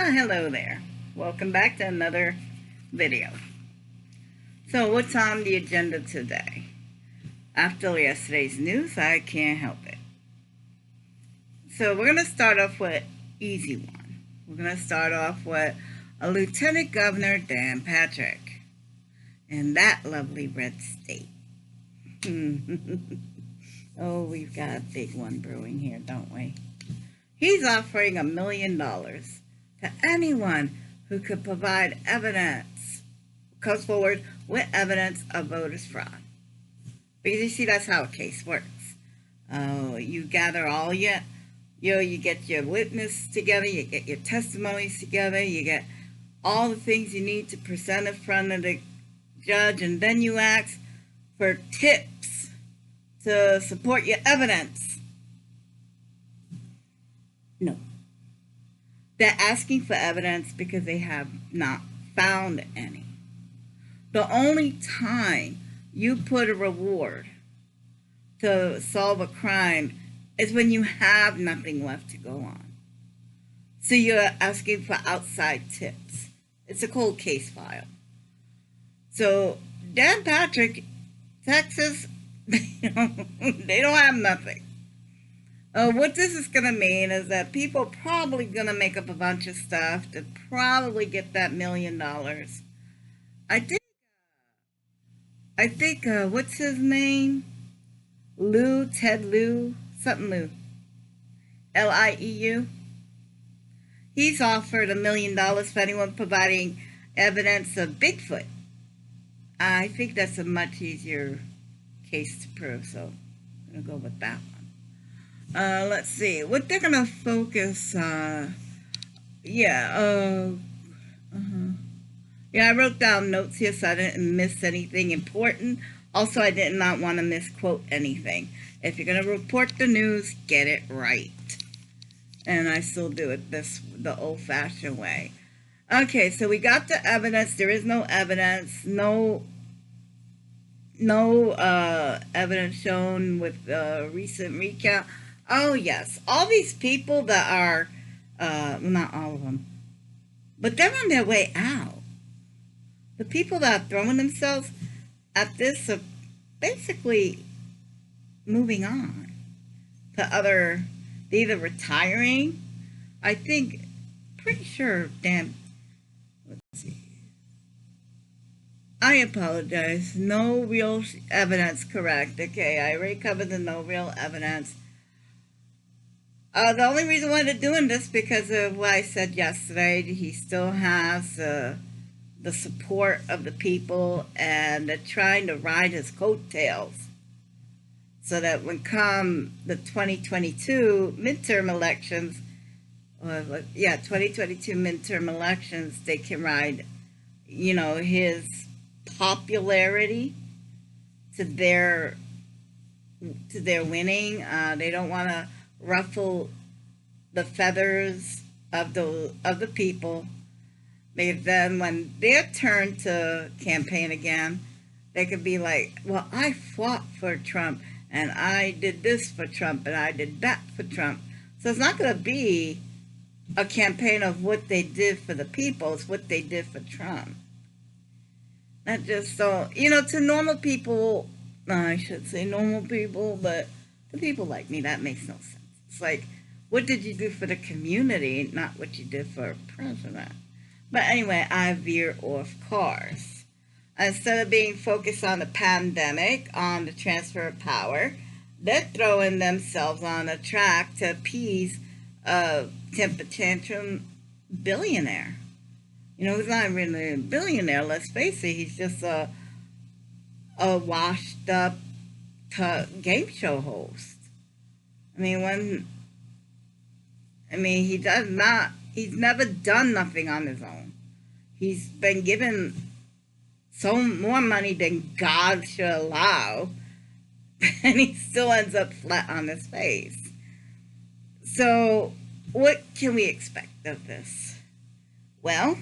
Hello there. Welcome back to another video. So what's on the agenda today? After yesterday's news, I can't help it. So we're going to start off with easy one. We're going to start off with a Lieutenant Governor Dan Patrick in that lovely red state. Oh, we've got a big one brewing here, don't we? He's offering $1 million to anyone who could provide evidence, comes forward with evidence of voters' fraud. Because you see, that's how a case works. You gather all you get your witness together, you get your testimonies together, you get all the things you need to present in front of the judge, and then you ask for tips to support your evidence. No. They're asking for evidence because they have not found any. The only time you put a reward to solve a crime is when you have nothing left to go on. So you're asking for outside tips. It's a cold case file. So Dan Patrick, Texas, they don't have nothing. What this is going to mean is that people are probably going to make up a bunch of stuff to probably get that $1 million. I think, what's his name? Ted Lieu, something Lieu. Lieu. He's offered $1 million for anyone providing evidence of Bigfoot. I think that's a much easier case to prove, so I'm going to go with that one. Let's see what they're gonna focus. Yeah, I wrote down notes here so I didn't miss anything important. Also, I did not want to misquote anything. If you're gonna report the news, get it right. And I still do it the old-fashioned way. Okay, so we got the evidence. There is no evidence. No evidence shown with recent recount. Oh, yes. All these people that are, not all of them, but they're on their way out. The people that are throwing themselves at this are basically moving on to they're either retiring. I think, pretty sure, let's see. I apologize. No real evidence, correct. Okay, I already covered the no real evidence. The only reason why they're doing this because of what I said yesterday. He still has the support of the people, and they're trying to ride his coattails so that when come the 2022 midterm elections, 2022 midterm elections, they can ride, his popularity to their winning. They don't want to ruffle the feathers of the people. Then when their turn to campaign again, they could be like, well, I fought for Trump, and I did this for Trump, and I did that for Trump. So it's not going to be a campaign of what they did for the people. It's what they did for Trump. Not just so, to normal people, I should say normal people, but the people like me, that makes no sense. It's like, what did you do for the community, not what you did for a president? But anyway, I veer off course. Instead of being focused on the pandemic, on the transfer of power, they're throwing themselves on a track to appease a temper tantrum billionaire. He's not really a billionaire, let's face it. He's just a washed up game show host. He's never done nothing on his own. He's been given so more money than God should allow, and he still ends up flat on his face. So what can we expect of this? Well,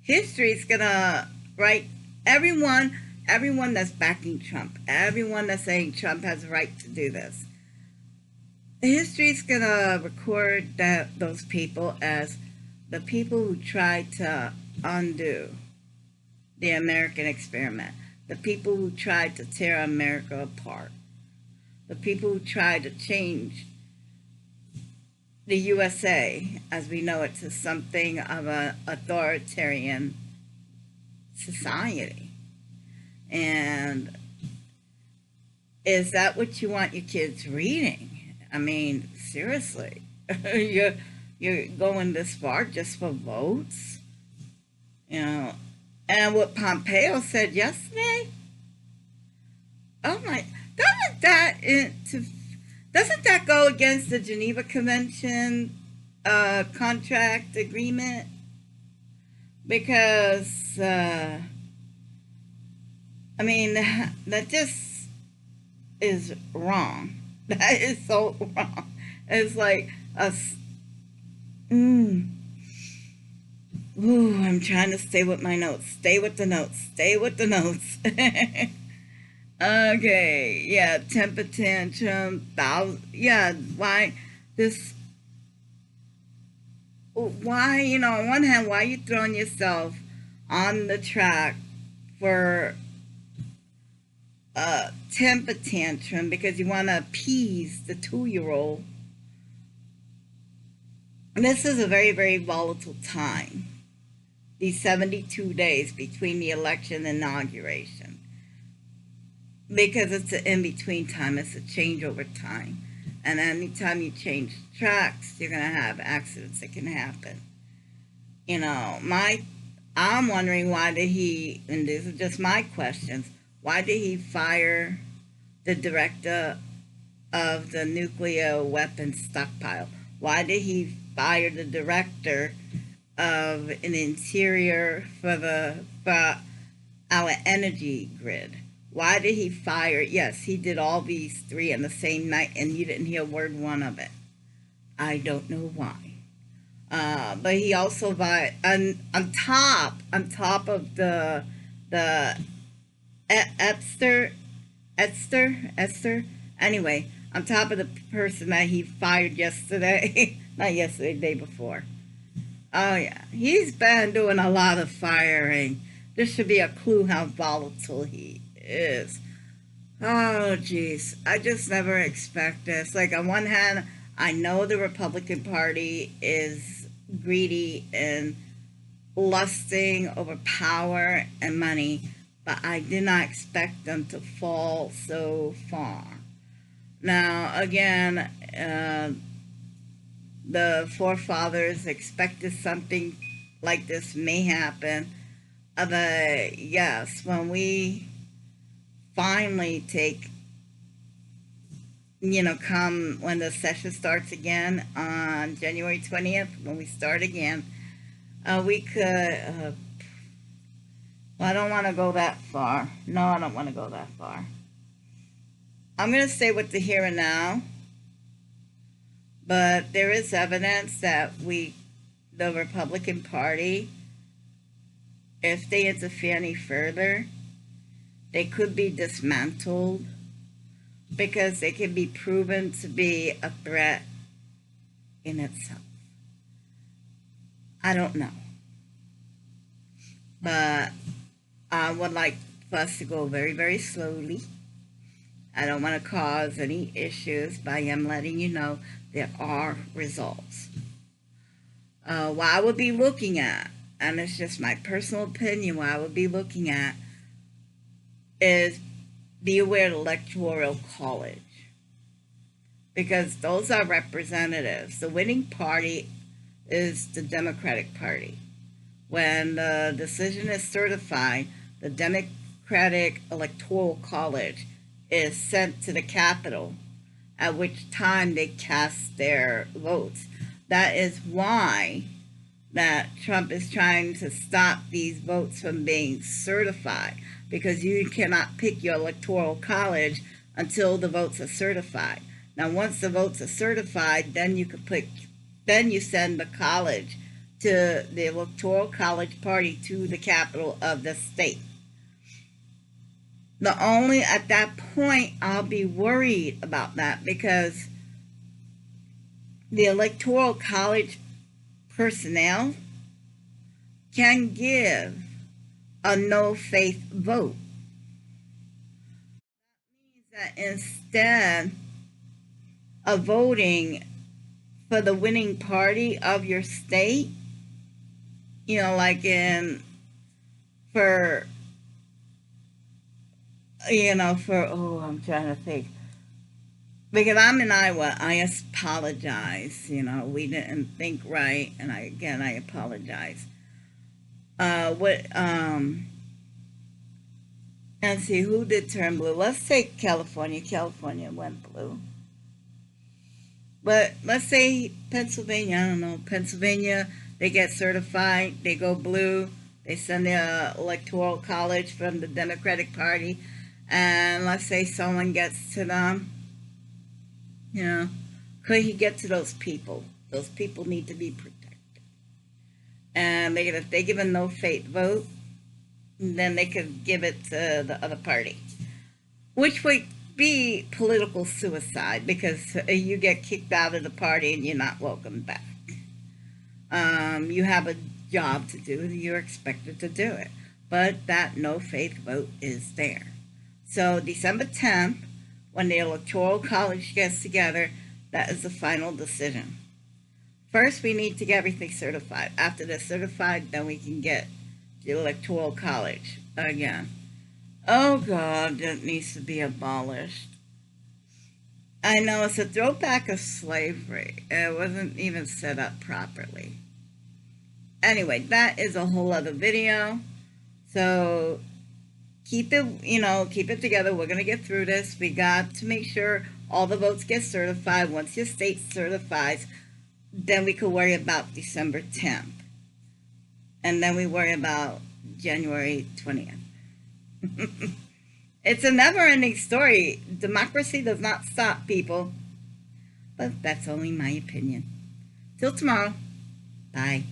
history's gonna write everyone that's backing Trump, everyone that's saying Trump has a right to do this. History's gonna record those people as the people who tried to undo the American experiment, the people who tried to tear America apart, the people who tried to change the USA as we know it to something of an authoritarian society. And is that what you want your kids reading? I mean, seriously, you're going this far just for votes, you know? And what Pompeo said yesterday, oh my, doesn't that into doesn't that go against the Geneva Convention contract agreement? Because I mean, that just is wrong. That is so wrong. It's like a. Ooh, I'm trying to stay with my notes. Stay with the notes. Stay with the notes. Okay, yeah, temper tantrum. Yeah, why this? Why, on one hand, why are you throwing yourself on the track for temper tantrum because you want to appease the 2-year-old. And this is a very, very volatile time. These 72 days between the election and inauguration. Because it's an in-between time, it's a changeover time. And anytime you change tracks, you're going to have accidents that can happen. I'm wondering why did he, and these are just my questions, why did he fire the director of the nuclear weapons stockpile? Why did he fire the director of an interior for our energy grid? Why did he fire? Yes, he did all these 3 in the same night, and you didn't hear word one of it. I don't know why. But he also on top of the Esther. Anyway, on top of the person that he fired yesterday, not yesterday, the day before. Oh yeah, he's been doing a lot of firing. This should be a clue how volatile he is. Oh geez, I just never expect this. Like on one hand, I know the Republican Party is greedy and lusting over power and money, but I did not expect them to fall so far. Now, again, the forefathers expected something like this may happen. But yes, when we finally come when the session starts again on January 20th, when we start again, we could, well, I don't want to go that far. No, I don't want to go that far. I'm going to stay with the here and now, but there is evidence that the Republican Party, if they interfere any further, they could be dismantled because they can be proven to be a threat in itself. I don't know. But I would like for us to go very, very slowly. I don't want to cause any issues, but I am letting you know there are results. What I would be looking at, and it's just my personal opinion, what I would be looking at is be aware of the Electoral College. Because those are representatives. The winning party is the Democratic Party. When the decision is certified, the Democratic Electoral College is sent to the Capitol, at which time they cast their votes. That is why that Trump is trying to stop these votes from being certified, because you cannot pick your Electoral College until the votes are certified. Now, once the votes are certified, then you send the college to the Electoral College party to the capital of the state. At that point, I'll be worried about that because the Electoral College personnel can give a no faith vote. Means that instead of voting for the winning party of your state, like for, I'm trying to think. Because I'm in Iowa, I apologize. We didn't think right, and I apologize. What and see who did turn blue. Let's take California. California went blue. But let's say Pennsylvania. I don't know. Pennsylvania, they get certified. They go blue. They send the electoral college from the Democratic Party, and let's say someone gets to them. Could he get to those people? Those people need to be protected. And if they give a no faith vote, then they could give it to the other party, which would be political suicide because you get kicked out of the party and you're not welcome back. You have a job to do, you're expected to do it. But that no faith vote is there. So December 10th, when the Electoral College gets together, that is the final decision. First, we need to get everything certified. After they're certified, then we can get the Electoral College again. Oh, God, that needs to be abolished. I know it's a throwback of slavery. It wasn't even set up properly. Anyway, that is a whole other video. So keep it together. We're going to get through this. We got to make sure all the votes get certified. Once your state certifies, then we could worry about December 10th. And then we worry about January 20th. It's a never-ending story. Democracy does not stop, people. But that's only my opinion. Till tomorrow. Bye.